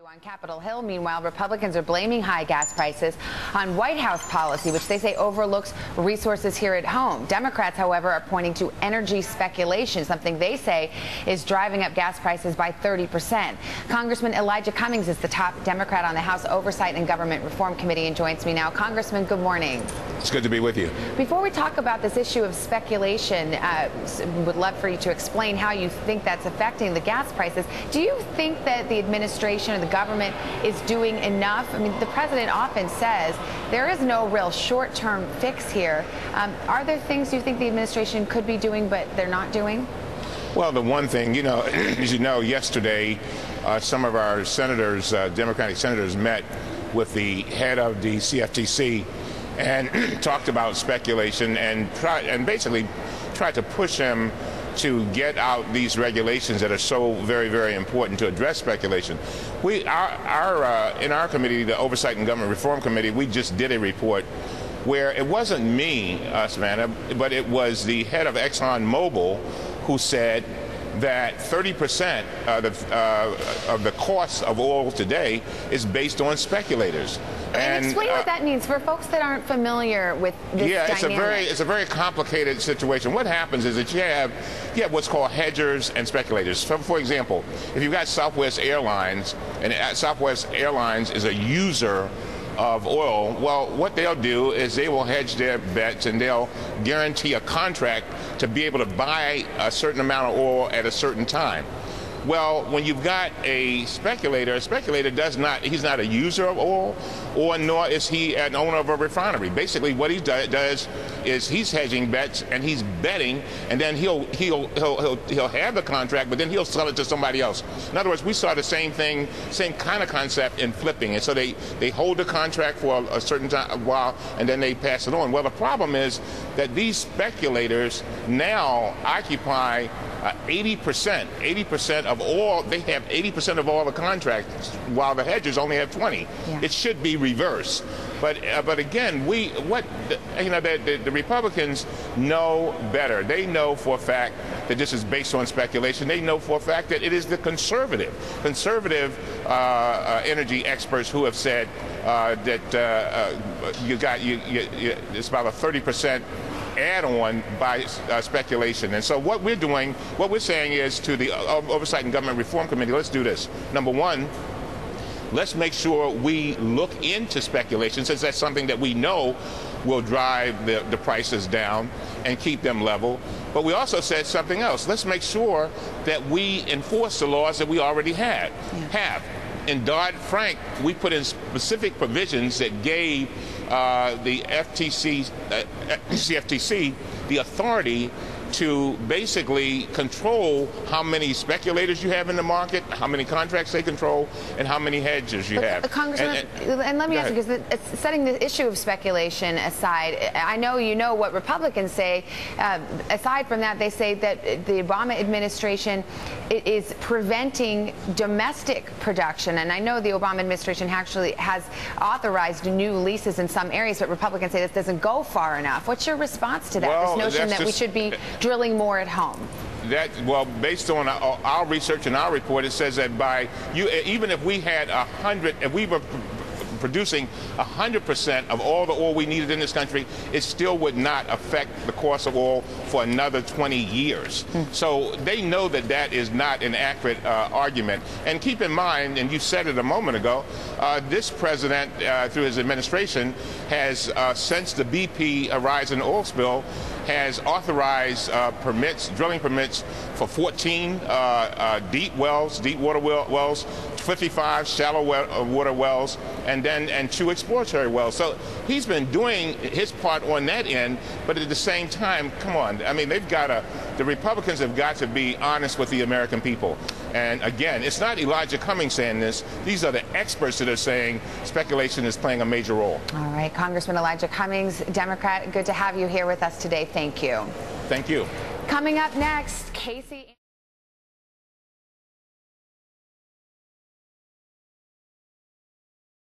On Capitol Hill, meanwhile, Republicans are blaming high gas prices on White House policy, which they say overlooks resources here at home. Democrats, however, are pointing to energy speculation, something they say is driving up gas prices by 30%. Congressman Elijah Cummings is the top Democrat on the House Oversight and Government Reform Committee and joins me now. Congressman, good morning. It's good to be with you. Before we talk about this issue of speculation, would love for you to explain how you think that's affecting the gas prices. Do you think that the administration or the government is doing enough? I mean, the president often says there is no real short-term fix here. Are there things you think the administration could be doing but they're not doing? Well, the one thing, as you know, yesterday, some of our senators, Democratic senators, met with the head of the CFTC and talked about speculation and basically tried to push him to get out these regulations that are so very, very important to address speculation. In our committee, the Oversight and Government Reform Committee, we just did a report where it wasn't me, Savannah, but it was the head of ExxonMobil who said that 30% of the cost of oil today is based on speculators. And explain what that means for folks that aren't familiar with this dynamic. It's a very complicated situation. What happens is that you have what's called hedgers and speculators. So, for example, if you've got Southwest Airlines, and Southwest Airlines is a user of oil, well, what they'll do is they will hedge their bets and they'll guarantee a contract to be able to buy a certain amount of oil at a certain time. Well, when you've got a speculator he's not a user of oil, or nor is he an owner of a refinery. Basically, what he does is he's hedging bets and he's betting, and then he'll have the contract, but then he'll sell it to somebody else. In other words, we saw the same thing, same kind of concept in flipping. And so they hold the contract for a certain time, a while, and then they pass it on. Well, the problem is that these speculators now occupy 80% of all. They have 80% of all the contracts, while the hedgers only have 20. Yeah. It should be reversed. But again, the Republicans know better. They know for a fact that this is based on speculation. They know for a fact that it is the conservative energy experts who have said that it's about a 30% add-on by speculation. And so what we're saying is to the Oversight and Government Reform Committee, let's do this. Number one, let's make sure we look into speculation, since that's something that we know will drive the prices down and keep them level. But we also said something else. Let's make sure that we enforce the laws that we already have. In Dodd-Frank, we put in specific provisions that gave the CFTC the authority to basically control how many speculators you have in the market, how many contracts they control, and how many hedgers you have. Congressman, and let me ask you, because setting the issue of speculation aside, I know you know what Republicans say. Aside from that, they say that the Obama administration is preventing domestic production. And I know the Obama administration actually has authorized new leases in some areas, but Republicans say this doesn't go far enough. What's your response to that, well, this notion that we should be drilling more at home? Based on our research and our report, it says that even if we had 100, if we were producing 100% of all the oil we needed in this country, it still would not affect the cost of oil for another 20 years. So they know that that is not an accurate argument. And keep in mind, and you said it a moment ago, this president, through his administration, has, since the BP Horizon oil spill, has authorized drilling permits for 14 deep water wells, 55 shallow water wells, and 2 exploratory wells. So he's been doing his part on that end, but at the same time, come on, I mean, the Republicans have got to be honest with the American people. And again, it's not Elijah Cummings saying this. These are the experts that are saying speculation is playing a major role. All right, Congressman Elijah Cummings, Democrat, good to have you here with us today. Thank you. Thank you. Coming up next, Casey.